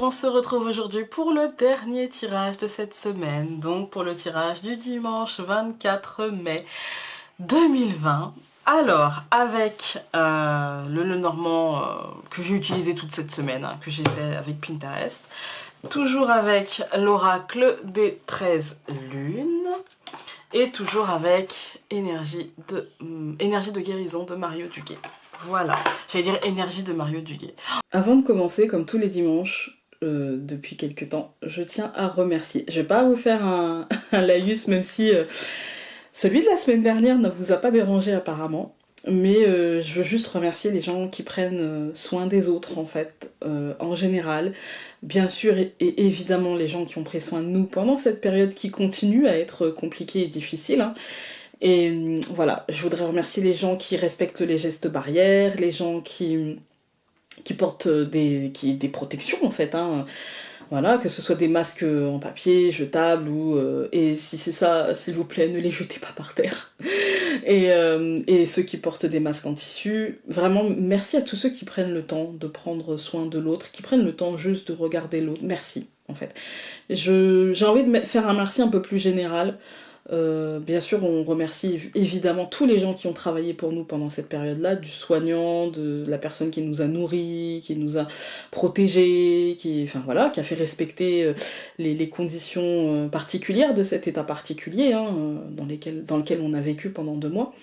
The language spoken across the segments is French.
on se retrouve aujourd'hui pour le dernier tirage de cette semaine, donc pour le tirage du dimanche 24 mai 2020. Alors, avec le Lenormand que j'ai utilisé toute cette semaine, que j'ai fait avec Pinterest, toujours avec l'oracle des 13 lunes, et toujours avec énergie de guérison de Mario Duguay. Voilà, j'allais dire énergie de Mario Duguay. Avant de commencer, comme tous les dimanches, depuis quelques temps, je tiens à remercier. Je vais pas vous faire un laïus, même si celui de la semaine dernière ne vous a pas dérangé apparemment. Mais je veux juste remercier les gens qui prennent soin des autres, en fait, en général. Bien sûr, et évidemment, les gens qui ont pris soin de nous pendant cette période qui continue à être compliquée et difficile, hein. Et voilà, je voudrais remercier les gens qui respectent les gestes barrières, les gens qui portent des protections en fait, hein. Voilà, que ce soit des masques en papier, jetables, ou et si c'est ça, s'il vous plaît, ne les jetez pas par terre. Et ceux qui portent des masques en tissu, vraiment merci à tous ceux qui prennent le temps de prendre soin de l'autre, qui prennent le temps juste de regarder l'autre, merci en fait. J'ai envie de faire un merci un peu plus général. Bien sûr, on remercie évidemment tous les gens qui ont travaillé pour nous pendant cette période-là, du soignant, de la personne qui nous a nourris, qui nous a protégés, enfin voilà, qui a fait respecter les conditions particulières de cet état particulier, hein, dans lequel on a vécu pendant 2 mois.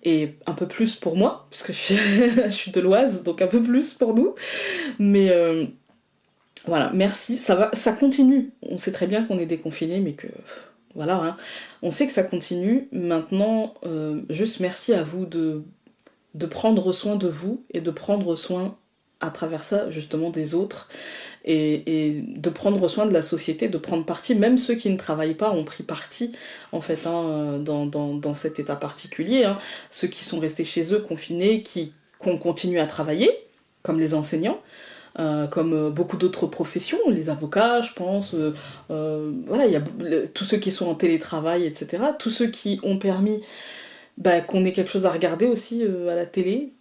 Et un peu plus pour moi, parce que je suis de l'Oise, donc un peu plus pour nous. Mais voilà, merci, ça continue. On sait très bien qu'on est déconfiné, mais que voilà, hein. On sait que ça continue. Maintenant, juste merci à vous de prendre soin de vous et de prendre soin à travers ça justement des autres et de prendre soin de la société, de prendre parti. Même ceux qui ne travaillent pas ont pris parti en fait, hein, dans cet état particulier, hein. Ceux qui sont restés chez eux confinés, qui ont continué à travailler, comme les enseignants. Comme beaucoup d'autres professions, les avocats, je pense, voilà, il y a tous ceux qui sont en télétravail, etc. Tous ceux qui ont permis qu'on ait quelque chose à regarder aussi à la télé.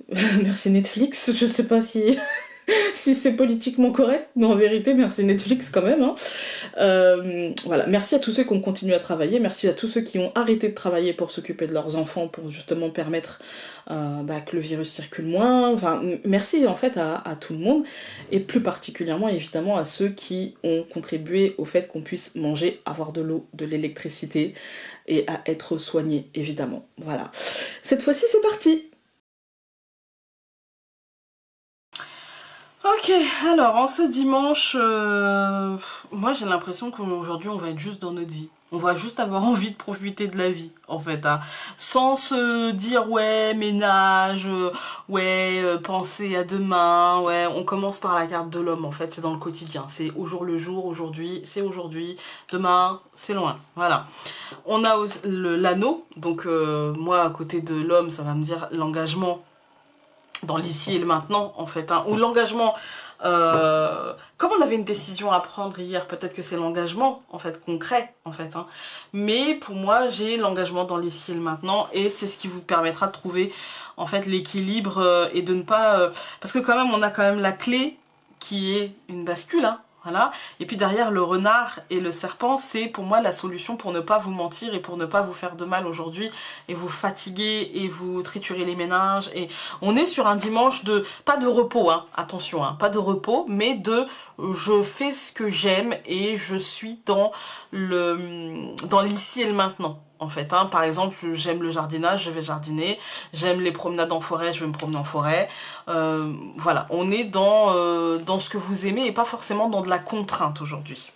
Merci Netflix, je sais pas si si c'est politiquement correct, mais en vérité, merci Netflix quand même, hein. Voilà, merci à tous ceux qui ont continué à travailler, merci à tous ceux qui ont arrêté de travailler pour s'occuper de leurs enfants, pour justement permettre que le virus circule moins. Enfin, merci en fait à tout le monde, et plus particulièrement évidemment à ceux qui ont contribué au fait qu'on puisse manger, avoir de l'eau, de l'électricité, et à être soigné, évidemment. Voilà. Cette fois-ci, c'est parti! Ok, alors en ce dimanche, moi j'ai l'impression qu'aujourd'hui on va être juste dans notre vie. On va juste avoir envie de profiter de la vie, en fait, hein. Sans se dire ouais, ménage, ouais, penser à demain, ouais, on commence par la carte de l'homme, en fait, c'est dans le quotidien. C'est au jour le jour, aujourd'hui, c'est aujourd'hui, demain, c'est loin, voilà. On a l'anneau, donc moi à côté de l'homme, ça va me dire l'engagement dans l'ici et le maintenant, en fait, hein, ou l'engagement, comme on avait une décision à prendre hier, peut-être que c'est l'engagement, en fait, concret, en fait, hein. Mais pour moi, j'ai l'engagement dans l'ici et le maintenant, et c'est ce qui vous permettra de trouver, en fait, l'équilibre, et de ne pas... parce que quand même, on a quand même la clé, qui est une bascule, hein. Voilà. Et puis derrière le renard et le serpent, c'est pour moi la solution pour ne pas vous mentir et pour ne pas vous faire de mal aujourd'hui et vous fatiguer et vous triturer les méninges. Et on est sur un dimanche de, pas de repos, hein, attention, hein, pas de repos, mais de je fais ce que j'aime et je suis dans l'ici et le maintenant. En fait, hein. Par exemple, j'aime le jardinage, je vais jardiner. J'aime les promenades en forêt, je vais me promener en forêt. Voilà, on est dans ce que vous aimez et pas forcément dans de la contrainte aujourd'hui.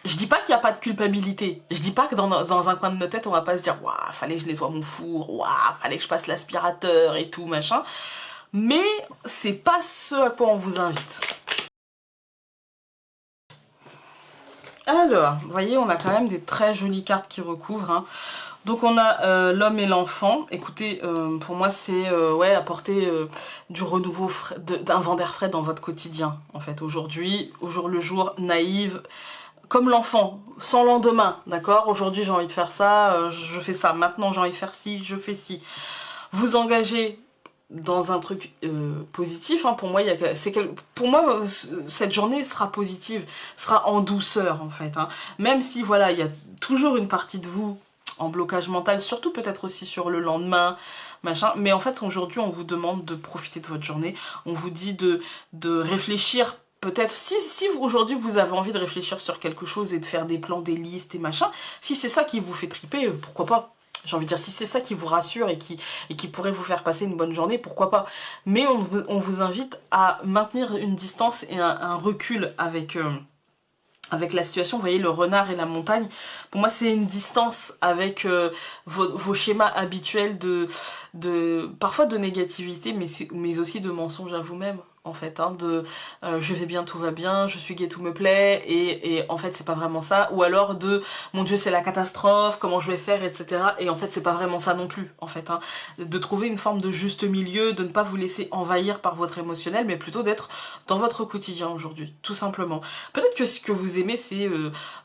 Je dis pas qu'il n'y a pas de culpabilité. Je dis pas que dans un coin de notre tête, on va pas se dire « Waouh, fallait que je nettoie mon four, waouh, fallait que je passe l'aspirateur et tout, machin. » Mais c'est pas ce à quoi on vous invite. Alors, vous voyez, on a quand même des très jolies cartes qui recouvrent, hein. Donc on a l'homme et l'enfant. Écoutez, pour moi c'est ouais, apporter du renouveau, d'un vent d'air frais dans votre quotidien. En fait, aujourd'hui, au jour le jour, naïve, comme l'enfant, sans lendemain, d'accord? Aujourd'hui j'ai envie de faire ça, je fais ça. Maintenant j'ai envie de faire ci, je fais ci. Vous engagez dans un truc positif, hein. Pour moi, pour moi, cette journée sera positive, sera en douceur en fait, hein. Même si voilà, il y a toujours une partie de vous en blocage mental, surtout peut-être aussi sur le lendemain, machin. Mais en fait, aujourd'hui, on vous demande de profiter de votre journée. On vous dit de réfléchir. Peut-être, si aujourd'hui vous avez envie de réfléchir sur quelque chose et de faire des plans, des listes et machin, si c'est ça qui vous fait triper, pourquoi pas? J'ai envie de dire, si c'est ça qui vous rassure et qui pourrait vous faire passer une bonne journée, pourquoi pas? Mais on vous invite à maintenir une distance et un recul avec la situation. Vous voyez, le renard et la montagne, pour moi c'est une distance avec vos schémas habituels parfois de négativité, mais aussi de mensonges à vous-même en fait, hein, je vais bien, tout va bien, je suis gay, tout me plaît, et en fait c'est pas vraiment ça, ou alors de mon dieu c'est la catastrophe, comment je vais faire, etc. Et en fait c'est pas vraiment ça non plus en fait, hein. De trouver une forme de juste milieu, de ne pas vous laisser envahir par votre émotionnel, mais plutôt d'être dans votre quotidien aujourd'hui, tout simplement. Peut-être que ce que vous aimez c'est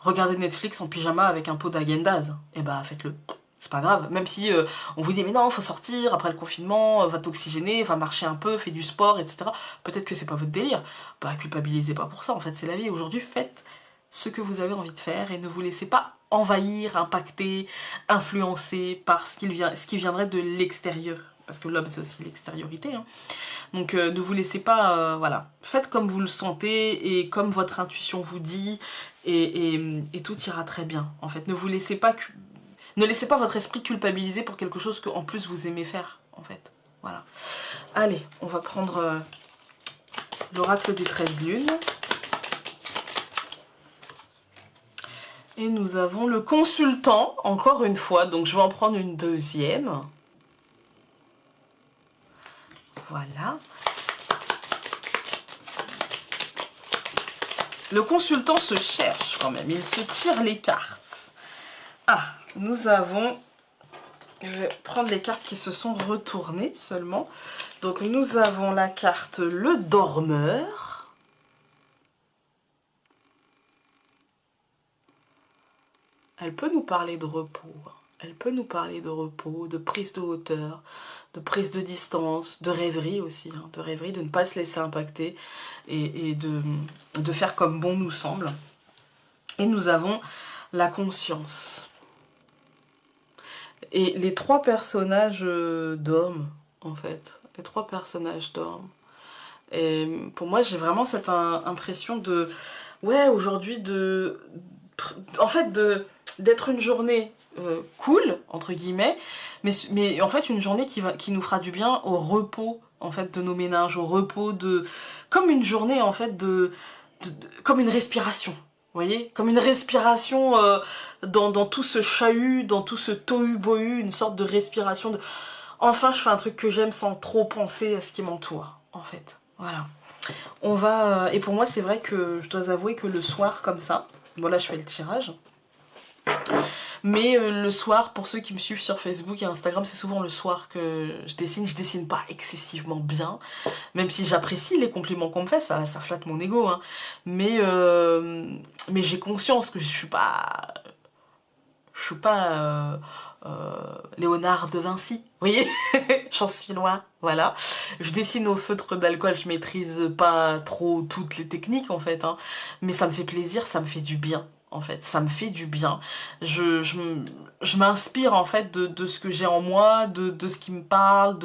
regarder Netflix en pyjama avec un pot d'agendas, et bah faites-le. C'est pas grave, même si on vous dit mais non, faut sortir après le confinement, va t'oxygéner, va marcher un peu, fais du sport, etc. Peut-être que c'est pas votre délire. Bah culpabilisez pas pour ça, en fait c'est la vie. Aujourd'hui faites ce que vous avez envie de faire et ne vous laissez pas envahir, impacter, influencer par ce qui viendrait de l'extérieur. Parce que l'homme c'est aussi l'extériorité, hein. Donc ne vous laissez pas, voilà. Faites comme vous le sentez et comme votre intuition vous dit et tout ira très bien. En fait, ne laissez pas votre esprit culpabiliser pour quelque chose que en plus vous aimez faire, en fait. Voilà. Allez, on va prendre l'oracle des 13 lunes. Et nous avons le consultant, encore une fois, donc je vais en prendre une deuxième. Voilà. Le consultant se cherche quand même, il se tire les cartes. Ah, nous avons... Je vais prendre les cartes qui se sont retournées seulement. Donc nous avons la carte le dormeur. Elle peut nous parler de repos. Elle peut nous parler de repos, de prise de hauteur, de prise de distance, de rêverie aussi. Hein, de rêverie, de ne pas se laisser impacter et de faire comme bon nous semble. Et nous avons la conscience. Et les trois personnages dorment, en fait. Les trois personnages dorment. Et pour moi, j'ai vraiment cette impression de... Ouais, aujourd'hui, en fait, d'être une journée cool, entre guillemets, mais en fait, une journée qui nous fera du bien au repos, en fait, de nos ménages, au repos de... Comme une journée, en fait, comme une respiration. Vous voyez, comme une respiration dans tout ce chahut, dans tout ce tohu-bohu, une sorte de respiration de... Enfin, je fais un truc que j'aime sans trop penser à ce qui m'entoure, en fait. Voilà. On va... et pour moi, c'est vrai que je dois avouer que le soir, comme ça, voilà, je fais le tirage. Mais le soir, pour ceux qui me suivent sur Facebook et Instagram, c'est souvent le soir que je dessine. Je dessine pas excessivement bien, même si j'apprécie les compliments qu'on me fait, ça flatte mon ego, hein. Mais j'ai conscience que je suis pas Léonard de Vinci, vous voyez. J'en suis loin, voilà. Je dessine au feutre d'alcool, je maîtrise pas trop toutes les techniques en fait, hein. Mais ça me fait plaisir, ça me fait du bien. En fait, ça me fait du bien. Je m'inspire en fait de ce que j'ai en moi, de ce qui me parle,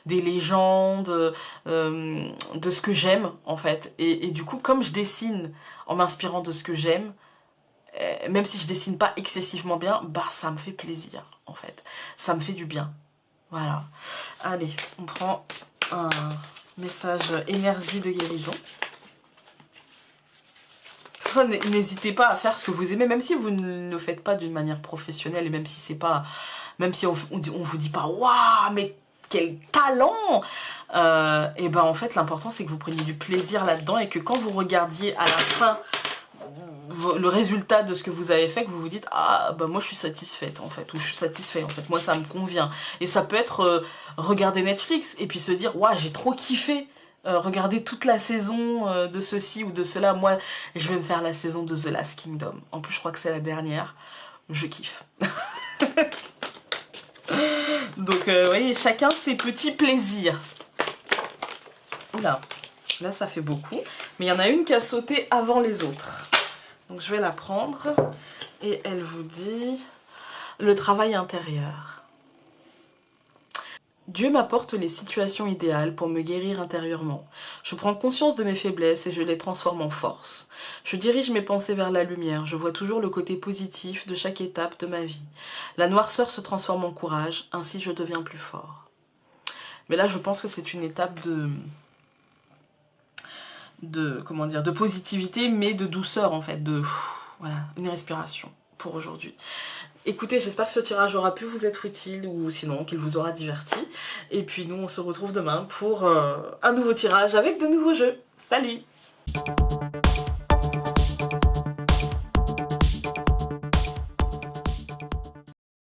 des légendes, de ce que j'aime en fait. Et du coup, comme je dessine en m'inspirant de ce que j'aime, même si je dessine pas excessivement bien, bah ça me fait plaisir en fait. Ça me fait du bien. Voilà. Allez, on prend un message énergie de guérison. Pour ça, n'hésitez pas à faire ce que vous aimez, même si vous ne le faites pas d'une manière professionnelle, et même si c'est pas, même si on vous dit pas waouh, mais quel talent, et ben en fait l'important c'est que vous preniez du plaisir là-dedans et que quand vous regardiez à la fin le résultat de ce que vous avez fait, que vous vous dites ah bah moi je suis satisfaite en fait, ou je suis satisfait en fait, moi ça me convient. Et ça peut être regarder Netflix et puis se dire waouh j'ai trop kiffé regarder toute la saison de ceci ou de cela. Moi je vais me faire la saison de The Last Kingdom, en plus je crois que c'est la dernière, je kiffe. Donc vous voyez, chacun ses petits plaisirs. Oula, là ça fait beaucoup. Mais il y en a une qui a sauté avant les autres. Donc je vais la prendre. Et elle vous dit le travail intérieur. Dieu m'apporte les situations idéales pour me guérir intérieurement. Je prends conscience de mes faiblesses et je les transforme en force. Je dirige mes pensées vers la lumière. Je vois toujours le côté positif de chaque étape de ma vie. La noirceur se transforme en courage, ainsi je deviens plus fort. Mais là, je pense que c'est une étape comment dire, de positivité, mais de douceur en fait, voilà, une respiration pour aujourd'hui. Écoutez, j'espère que ce tirage aura pu vous être utile ou sinon qu'il vous aura diverti. Et puis nous, on se retrouve demain pour un nouveau tirage avec de nouveaux jeux. Salut!